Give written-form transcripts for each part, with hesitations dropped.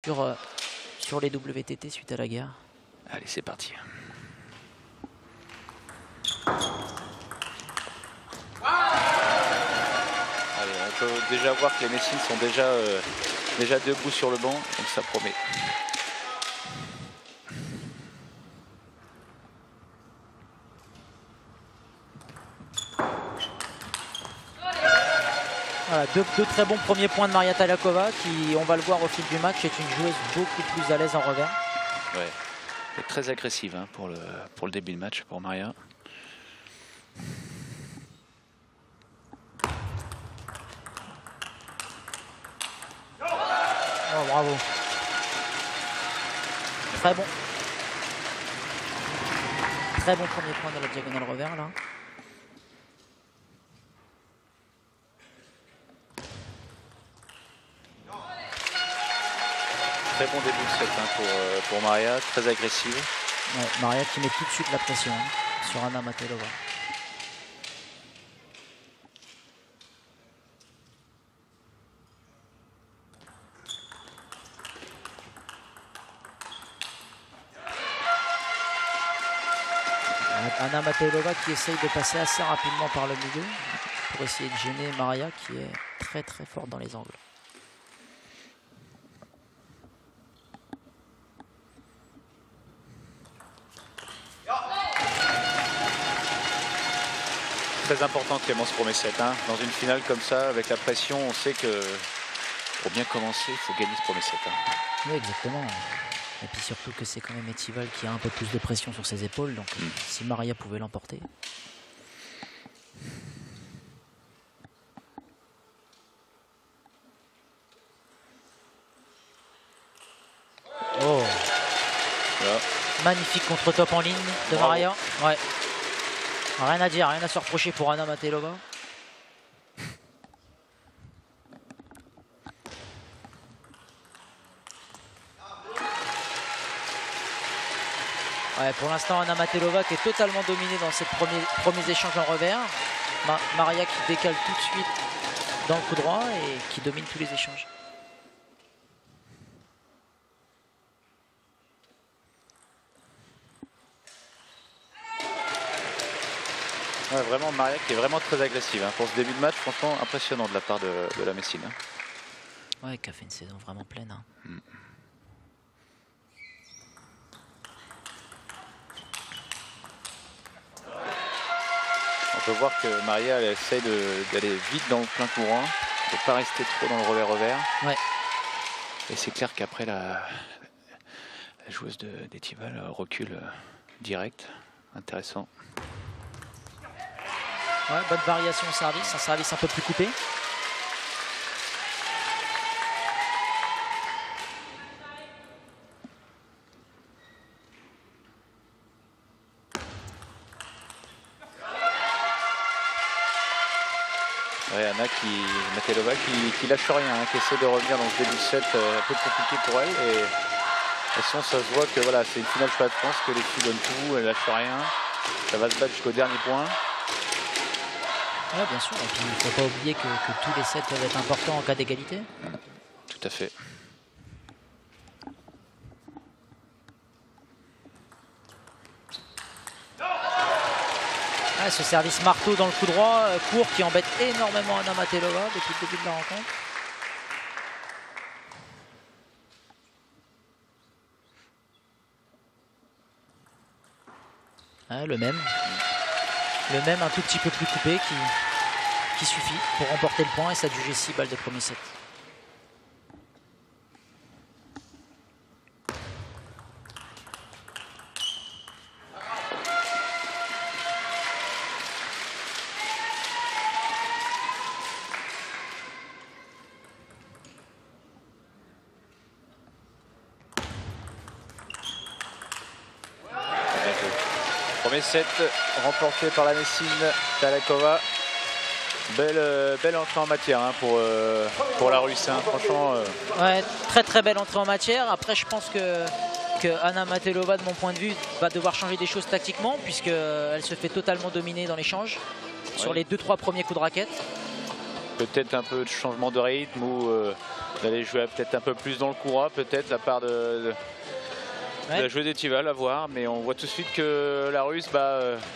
sur les WTT suite à la guerre. Allez, c'est parti. Allez, on peut déjà voir que les Messines sont déjà debout sur le banc, donc ça promet. Voilà, deux très bons premiers points de Maria Talakova qui, on va le voir au fil du match, est une joueuse beaucoup plus à l'aise en revers. Ouais, c'est très agressive hein, pour le début de match pour Maria. Oh, bravo. Très bon. Très bon premier point de la diagonale revers là. Très bon début de set hein, pour Maria, très agressive. Ouais, Maria qui met tout de suite la pression hein, sur Anna Matelova. Anna Matelova qui essaye de passer assez rapidement par le milieu pour essayer de gêner Maria qui est très très forte dans les angles. Très important Clémence pour mes sets. Hein. Dans une finale comme ça, avec la pression, on sait que pour bien commencer, il faut gagner ce premier set. Hein. Oui, exactement. Et puis surtout que c'est quand même Etival qui a un peu plus de pression sur ses épaules. Donc si Maria pouvait l'emporter. Oh. Voilà. Magnifique contre-top en ligne de Maria. Ouais. Rien à dire, rien à se reprocher pour Anna Matelova. Ouais, pour l'instant, Anna Matelova qui est totalement dominée dans ces premiers échanges en revers. Maria qui décale tout de suite dans le coup droit et qui domine tous les échanges. Ouais, vraiment Maria qui est vraiment très agressive. Hein. Pour ce début de match, franchement impressionnant de la part de la Messine. Hein. Ouais, qui a fait une saison vraiment pleine. Hein. On peut voir que Maria elle essaie d'aller vite dans le plein courant, de ne pas rester trop dans le revers-revers. Ouais. Et c'est clair qu'après la joueuse d'Etival recule direct. Intéressant. Ouais, bonne variation au service, un service un peu plus coupé. Ouais, Anna Matelova qui lâche rien, hein, qui essaie de revenir dans ce début de set un peu compliqué pour elle. Et de toute façon, ça se voit que voilà, c'est une finale championnat de France, que les filles donnent tout, elles lâchent rien. Ça va se battre jusqu'au dernier point. Ouais, bien sûr. Et puis il ne faut pas oublier que tous les sets peuvent être importants en cas d'égalité. Tout à fait. Ah, ce service marteau dans le coup droit, court, qui embête énormément Anna Matelova depuis le début de la rencontre. Ah, le même un tout petit peu plus coupé qui suffit pour remporter le point et s'adjuger 6 balles de premier set. Premier set remporté par la Messine Talakova. Belle entrée en matière hein, pour la Russe. Hein. Franchement. Ouais, très belle entrée en matière. Après, je pense que Anna Matelova, de mon point de vue, va devoir changer des choses tactiquement puisqu'elle se fait totalement dominer dans l'échange sur les 2-3 premiers coups de raquette. peut-être un peu de changement de rythme ou d'aller jouer peut-être un peu plus dans le courant, peut-être la part de la joueuse d'Étival à voir, mais on voit tout de suite que la Russe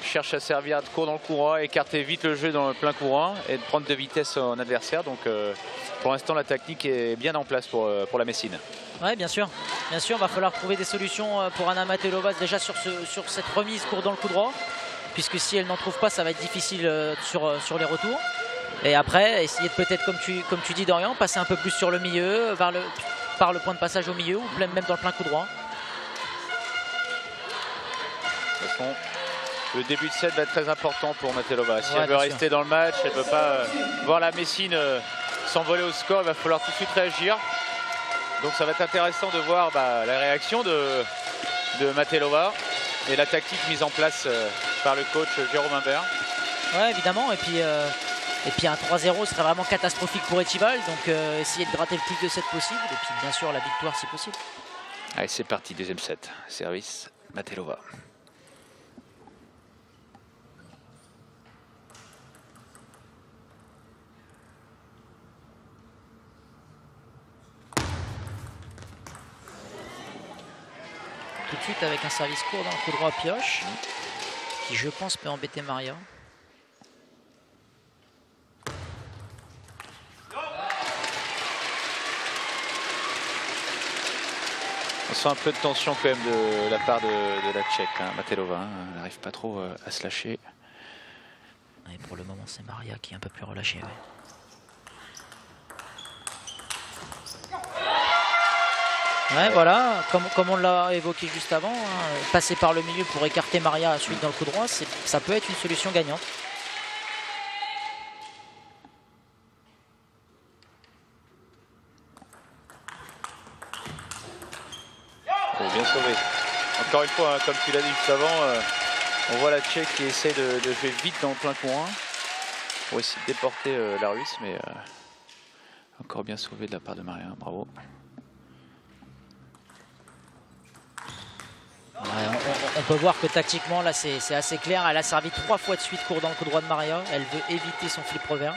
cherche à servir de court dans le courant, écarter vite le jeu dans le plein courant et de prendre de vitesse en adversaire. Donc pour l'instant la technique est bien en place pour la Messine. Oui, bien sûr. Bien sûr, va falloir trouver des solutions pour Anna Matelova déjà sur cette remise court dans le coup droit, puisque si elle n'en trouve pas, ça va être difficile sur les retours. Et après, essayer de peut-être, comme tu dis Dorian, passer un peu plus sur le milieu, par le point de passage au milieu, ou même dans le plein coup droit. De toute façon, le début de set va être très important pour Matelova. Si elle veut rester dans le match, elle ne veut pas voir la Messine s'envoler au score, il va falloir tout de suite réagir. Donc ça va être intéressant de voir la réaction de Matelova et la tactique mise en place par le coach Jérôme Imbert. Ouais, évidemment. Et puis un 3-0 serait vraiment catastrophique pour Étival. Donc essayer de gratter le plus de sets possible. Et puis bien sûr la victoire si possible. Allez, c'est parti, deuxième set. Service Matelova. Tout de suite avec un service court dans le coup droit à pioche, qui je pense peut embêter Maria. On sent un peu de tension quand même de la part de la Tchèque, hein, Matelova. Hein. Elle n'arrive pas trop à se lâcher. Et pour le moment, c'est Maria qui est un peu plus relâchée. Ouais. Ouais, voilà, comme on l'a évoqué juste avant, hein, passer par le milieu pour écarter Maria ensuite dans le coup droit, ça peut être une solution gagnante. Oh, bien sauvé. Encore une fois, hein, comme tu l'as dit juste avant, on voit la Tchèque qui essaie de jouer vite dans le plein courant pour essayer de déporter la Russe, mais encore bien sauvé de la part de Maria, bravo. Ouais, on peut voir que tactiquement là c'est assez clair. Elle a servi 3 fois de suite court dans le coup droit de Maria. Elle veut éviter son flip revers.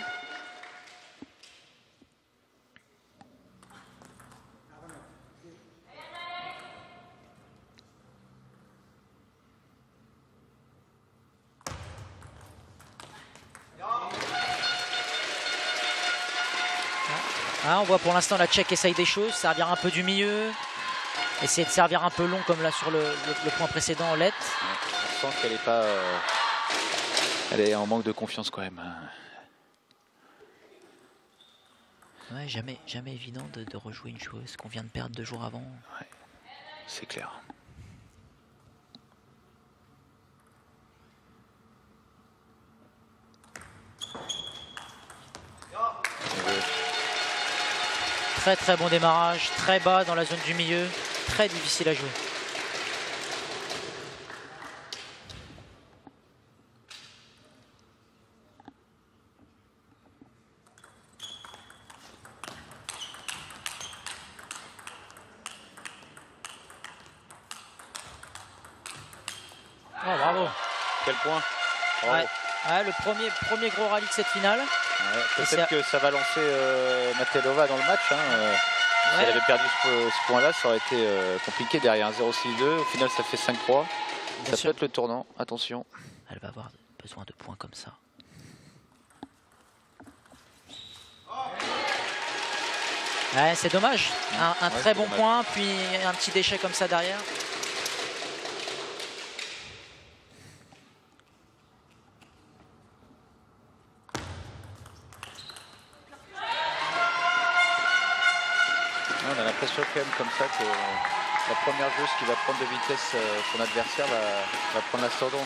Ah, on voit pour l'instant la Tchèque essaye des choses, servir un peu du milieu. Essayer de servir un peu long comme là sur le point précédent en LED. On sent qu'elle n'est pas... elle est en manque de confiance quand même. Ouais, jamais évident de rejouer une joueuse qu'on vient de perdre 2 jours avant. Ouais, c'est clair. Très très bon démarrage, très bas dans la zone du milieu, très difficile à jouer. Oh, bravo. Quel point. Bravo. Ouais. Ouais, le premier gros rallye de cette finale. Ouais, peut-être que ça va lancer Matelova dans le match. Hein. Si elle avait perdu ce point-là, ça aurait été compliqué derrière un 0-6-2. Au final, ça fait 5-3. Ça peut être le tournant. Attention. Elle va avoir besoin de points comme ça. Ouais, c'est dommage. Un très bon point, puis un petit déchet comme ça derrière. On a l'impression quand même comme ça que la première joueuse qui va prendre de vitesse son adversaire va prendre l'ascendant.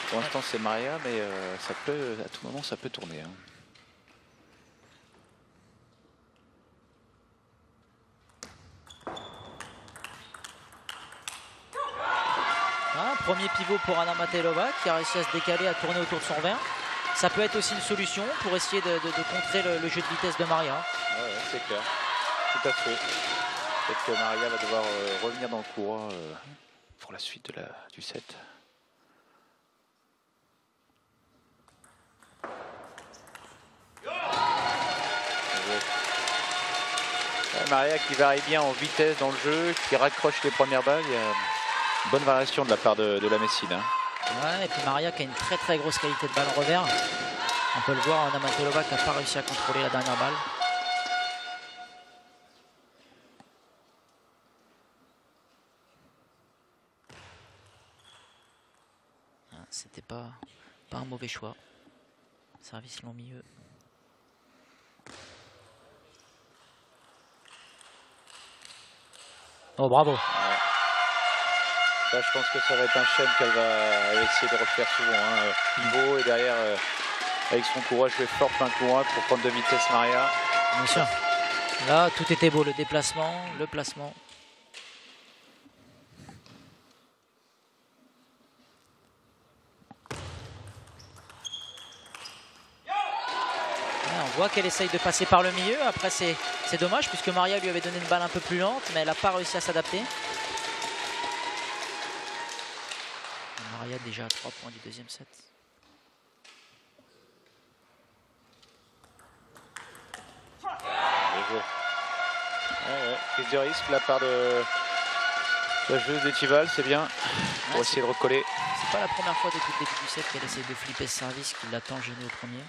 Pour l'instant c'est Maria, mais ça peut, à tout moment ça peut tourner. Hein. Premier pivot pour Anna Matelova qui a réussi à se décaler, à tourner autour de son revers. Ça peut être aussi une solution pour essayer de contrer le jeu de vitesse de Maria. Ouais, c'est clair, tout à fait. Peut-être que Maria va devoir revenir dans le courant pour la suite du set. Maria qui varie bien en vitesse dans le jeu, qui raccroche les premières balles. Il y a une bonne variation de la part de la Messine. Hein. Ouais, et puis Maria qui a une très grosse qualité de balle en revers. On peut le voir, Anna Matelova qui n'a pas réussi à contrôler la dernière balle. C'était pas un mauvais choix. Service long milieu. Oh bravo. Ouais. Là, je pense que ça va être un chaîne qu'elle va essayer de refaire souvent. Hein. Pivot et derrière avec son courage jouer fort plein courant pour prendre de vitesse Maria. Bien sûr. Là tout était beau, le déplacement, le placement. On voit qu'elle essaye de passer par le milieu. Après c'est dommage puisque Maria lui avait donné une balle un peu plus lente, mais elle n'a pas réussi à s'adapter. Maria déjà à 3 points du deuxième set. Prise de risque de la part de la joueuse d'Étival, c'est bien pour essayer de recoller. C'est pas la première fois depuis le début du set qu'elle essaie de flipper ce service qui l'a tant gêné au premier.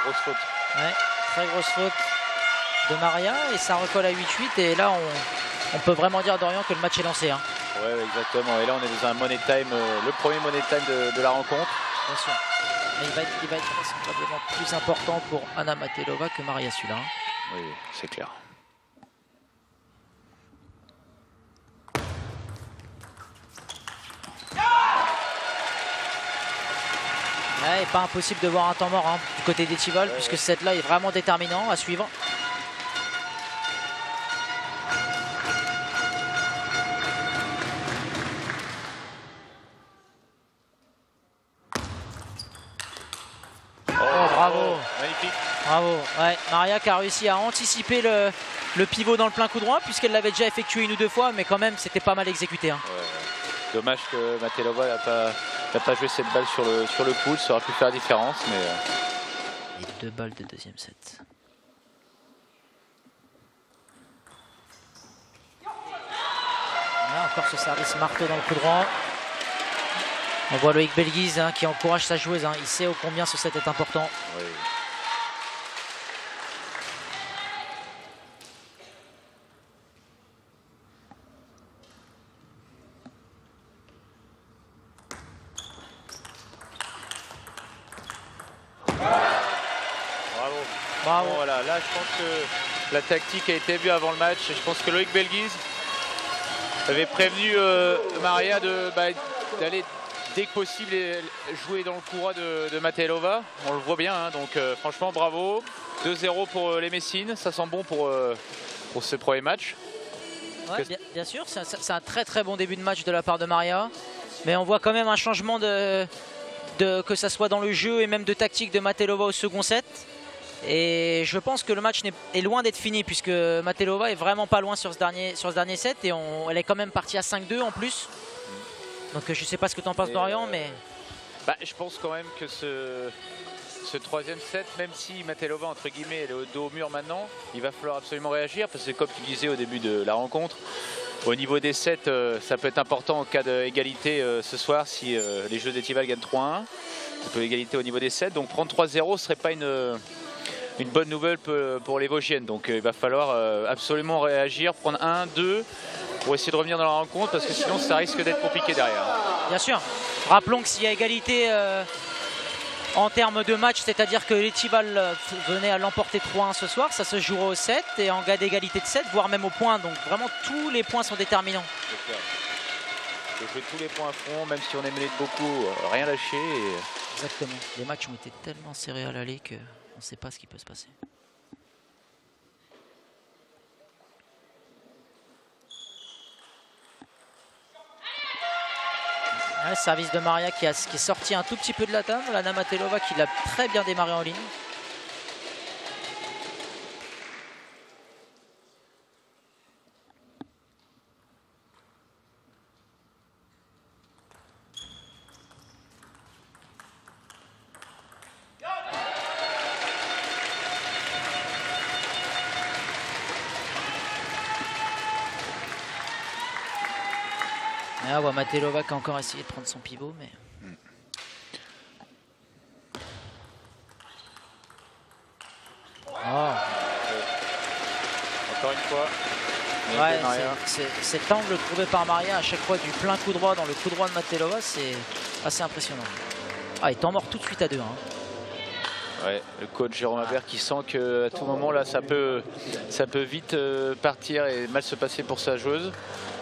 Grosse faute. Ouais, très grosse faute de Maria et ça recolle à 8-8 et là on peut vraiment dire Dorian que le match est lancé. Hein. Ouais, exactement. Et là on est dans un money time, le premier money time de la rencontre. Bien sûr. Mais il va être vraisemblablement plus important pour Anna Matelova que Maria celui-là. Hein. Oui, c'est clair. Ouais, pas impossible de voir un temps mort hein, du côté d'Étival puisque ce set là est vraiment déterminant à suivre. Oh bravo. Magnifique. Bravo. Ouais, Maria qui a réussi à anticiper le pivot dans le plein coup droit puisqu'elle l'avait déjà effectué une ou deux fois mais quand même c'était pas mal exécuté. Hein. Ouais. Dommage que Matelova n'a pas joué cette balle sur le pool, ça aurait pu faire la différence. Mais... Et 2 balles de deuxième set. Là encore ce service marteau dans le coup droit. On voit Loïc Belguise hein, qui encourage sa joueuse. Hein. Il sait ô combien ce set est important. Oui. Bravo. Bon, voilà, là je pense que la tactique a été vue avant le match. Je pense que Loïc Belguise avait prévenu Maria d'aller dès que possible jouer dans le courroie de Matelova. On le voit bien, hein, donc franchement bravo. 2-0 pour les Messines, ça sent bon pour ce premier match. Ouais, bien sûr, c'est un très bon début de match de la part de Maria. Mais on voit quand même un changement que ça soit dans le jeu et même de tactique de Matelova au second set. Et je pense que le match est loin d'être fini puisque Matelova est vraiment pas loin sur ce dernier set et elle est quand même partie à 5-2 en plus. Donc je sais pas ce que tu en penses Dorian, mais... je pense quand même que ce troisième set, même si Matelova entre guillemets elle est au dos au mur maintenant, il va falloir absolument réagir parce que comme tu disais au début de la rencontre, au niveau des sets, ça peut être important en cas d'égalité ce soir si les jeux d'Étival gagnent 3-1. Ça peut égalité au niveau des sets, donc prendre 3-0 serait pas une bonne nouvelle pour les Vosgiennes. Donc il va falloir absolument réagir, prendre 1-2 pour essayer de revenir dans la rencontre parce que sinon ça risque d'être compliqué derrière. Bien sûr. Rappelons que s'il y a égalité en termes de match, c'est-à-dire que l'Étival venait à l'emporter 3-1 ce soir, ça se jouera au 7 et en cas d'égalité de 7, voire même au point. Donc vraiment tous les points sont déterminants. Il faut jouer tous les points à fond, même si on est mené de beaucoup, rien lâcher. Exactement. Les matchs ont été tellement serrés à l'aller qu'on ne sait pas ce qui peut se passer. Ouais, service de Maria qui est sorti un tout petit peu de la table. Anna Matelova qui l'a très bien démarré en ligne. Ah, on voit Matelova qui a encore essayé de prendre son pivot, mais... Oh. Encore une fois. Ouais, cet angle trouvé par Maria à chaque fois du plein coup droit dans le coup droit de Matelova, c'est assez impressionnant. Ah, il est en mort tout de suite à 2. Hein. Ouais, le coach Jérôme Habert qui sent qu'à tout moment là ça peut vite partir et mal se passer pour sa joueuse.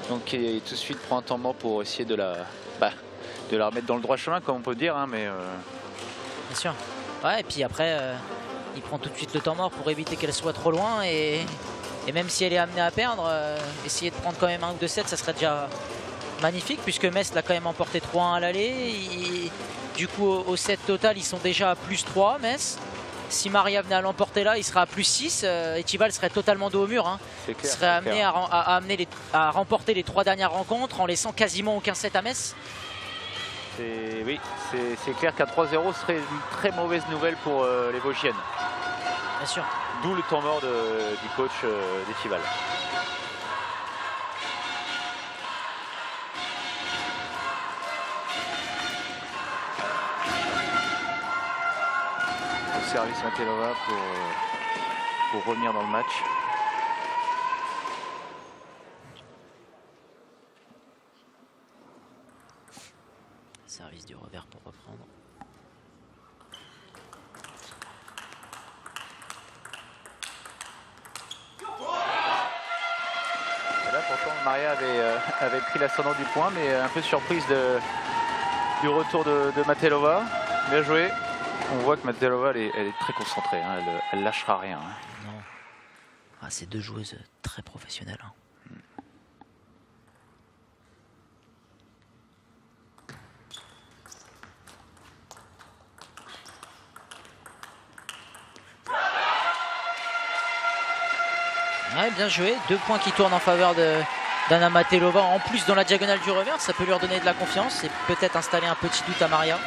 Donc il tout de suite prend un temps mort pour essayer de la remettre dans le droit chemin, comme on peut dire, hein, mais bien sûr. Ouais, et puis après il prend tout de suite le temps mort pour éviter qu'elle soit trop loin et même si elle est amenée à perdre, essayer de prendre quand même un ou deux sets, ça serait déjà magnifique puisque Metz l'a quand même emporté 3-1 à l'aller. Du coup au set total ils sont déjà à +3 Metz. Si Maria venait à l'emporter là, il sera à +6 et Thibault serait totalement dos au mur. Hein. Il serait amené à remporter les 3 dernières rencontres en laissant quasiment aucun set à Metz. Oui, c'est clair qu'à 3-0 serait une très mauvaise nouvelle pour les Vosgiennes. Bien sûr. D'où le temps mort du coach d'Étival. Au service Matelova pour revenir dans le match. Service du revers pour reprendre. Et là pourtant Maria avait pris l'ascendant du point, mais un peu surprise du retour de Matelova. Bien joué. On voit que Matelova elle est très concentrée, hein. Elle lâchera rien. Hein. Non. Ah, c'est deux joueuses très professionnelles. Hein. Ouais, bien joué, 2 points qui tournent en faveur d'Anna Matelova. En plus dans la diagonale du revers, ça peut lui redonner de la confiance et peut-être installer un petit doute à Maria.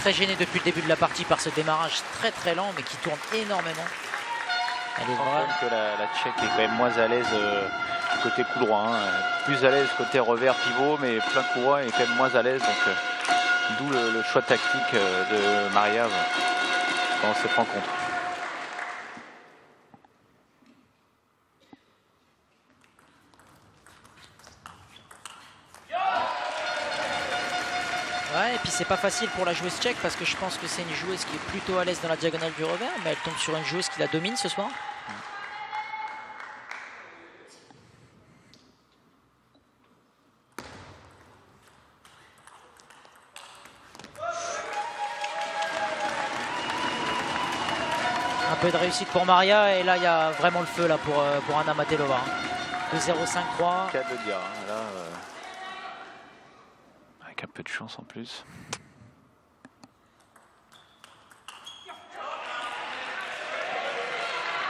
Très gêné depuis le début de la partie par ce démarrage très lent mais qui tourne énormément. Elle est vraiment que la Tchèque est quand même moins à l'aise côté coup droit, hein. Plus à l'aise côté revers pivot, mais plein coup droit et quand même moins à l'aise, donc d'où le choix tactique de Maria dans cette rencontre. Ouais, et puis c'est pas facile pour la joueuse tchèque parce que je pense que c'est une joueuse qui est plutôt à l'aise dans la diagonale du revers, mais elle tombe sur une joueuse qui la domine ce soir. Un peu de réussite pour Maria et là il y a vraiment le feu là pour Anna Matelova. 2-0-5-3. 4 de dire, hein. Là, avec un peu de chance en plus.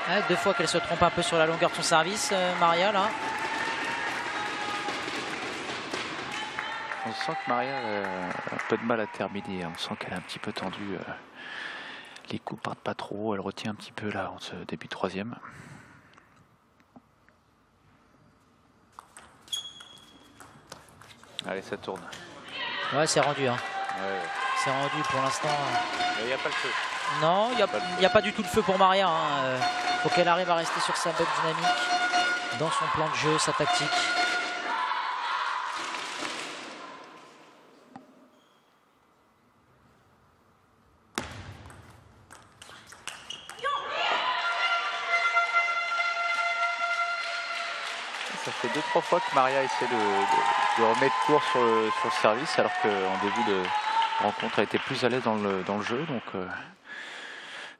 Ouais, 2 fois qu'elle se trompe un peu sur la longueur de son service, Maria là. On sent que Maria a un peu de mal à terminer, on sent qu'elle est un petit peu tendue. Les coups partent pas trop, elle retient un petit peu là en ce début de troisième. Allez, ça tourne. Ouais, c'est rendu. Hein. Ouais. C'est rendu pour l'instant. Il n'y a pas le feu. Non, il n'y a pas du tout le feu pour Maria. Hein. Faut qu'elle arrive à rester sur sa bonne dynamique, dans son plan de jeu, sa tactique. Ça fait 2-3 fois que Maria essaie de remettre court sur le service, alors qu'en début de rencontre elle était plus à l'aise dans le jeu, donc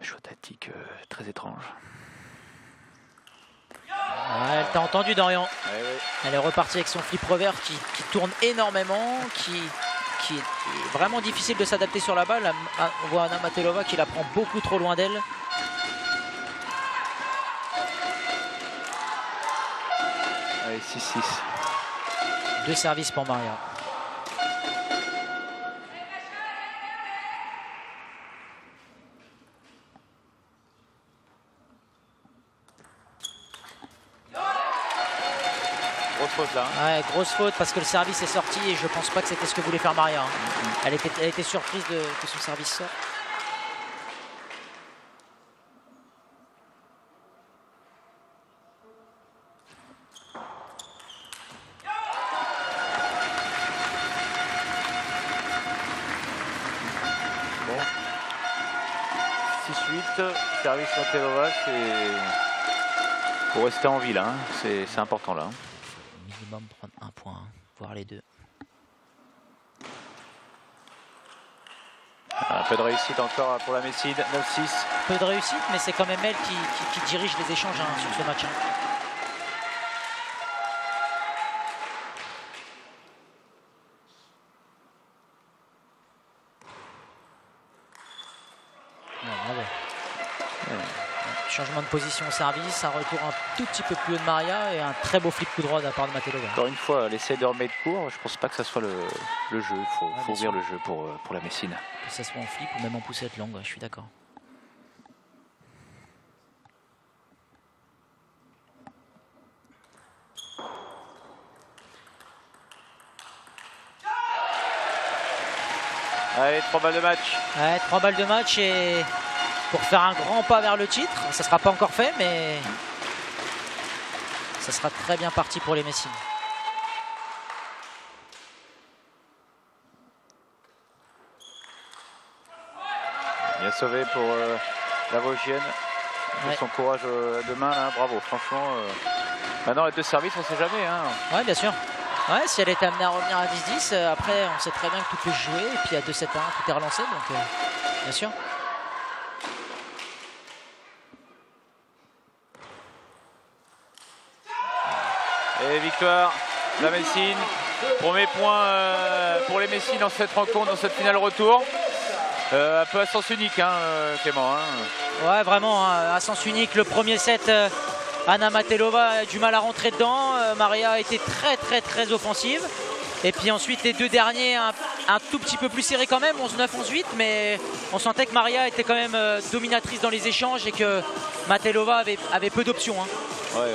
choix tactique très étrange. Ouais, elle t'a entendu, Dorian. Ouais. Elle est repartie avec son flip revers qui tourne énormément, qui est vraiment difficile de s'adapter sur la balle. On voit Anna Matelova qui la prend beaucoup trop loin d'elle. Allez, 6-6. 2 services pour Maria. faute là. Ouais, grosse faute parce que le service est sorti et je pense pas que c'était ce que voulait faire Maria. Hein. Elle était surprise que son service sorte. Bon. 6-8, service Matelova, c'est pour rester en vie là, hein. C'est important là. Minimum prendre un point, hein, voire les deux. Un peu de réussite encore pour la Messine, 9-6. Peu de réussite, mais c'est quand même elle qui dirige les échanges hein, sur ce match. Hein. Changement de position au service, un retour un tout petit peu plus haut de Maria et un très beau flip coup droit de la part de Matelova. Encore une fois, elle essaie de remettre court. Je pense pas que ça soit le jeu. Il faut ouvrir le jeu pour la Messine. Que ça soit en flip ou même en poussette longue, je suis d'accord. Allez, 3 balles de match. Ouais, 3 balles de match et pour faire un grand pas vers le titre. Ça ne sera pas encore fait, mais ça sera très bien parti pour les Messines. Bien sauvé pour la Vosgienne. Ouais. Son courage de main, là, bravo. Franchement, maintenant les deux services, on ne sait jamais. Hein. Oui, bien sûr. Ouais, si elle était amenée à revenir à 10-10, après on sait très bien que tout peut se jouer. Et puis à 2-7-1, tout est relancé, donc bien sûr. Et victoire de la Messine. Premier point pour les Messines dans cette rencontre, dans cette finale retour. Un peu à sens unique, hein, Clément. Hein. Ouais, vraiment, à sens unique. Le premier set, Anna Matelova a du mal à rentrer dedans. Maria a été très offensive. Et puis ensuite, les deux derniers, un tout petit peu plus serré quand même, 11-9, 11-8. Mais on sentait que Maria était quand même dominatrice dans les échanges et que Matelova avait peu d'options. Hein. Ouais.